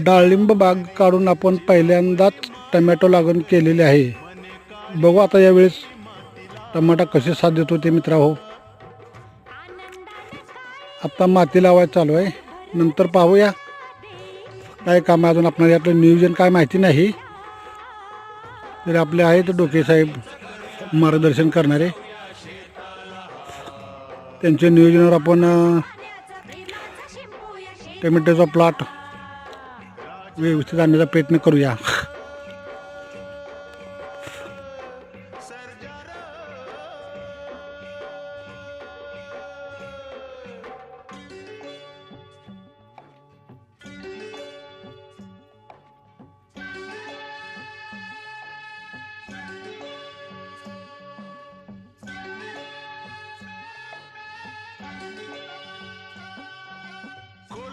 डाळिंब बाग काढून आपण पहिल्यांदाच टमॅटो लागवड केलेली आहे. बघू आता यावेळेस टमाटा कसे साथ देतो ते मित्रांनो. आता माती लावायला चालू आहे, नंतर पाहूया काय काम आहे. अजून आपल्याला यातलं नियोजन काय माहिती नाही, तरी आपले आहेत डोके साहेब मार्गदर्शन करणारे. त्यांच्या नियोजनावर आपण टोमॅटोचा प्लॉट व्यवस्थित आणण्याचा प्रयत्न करूया.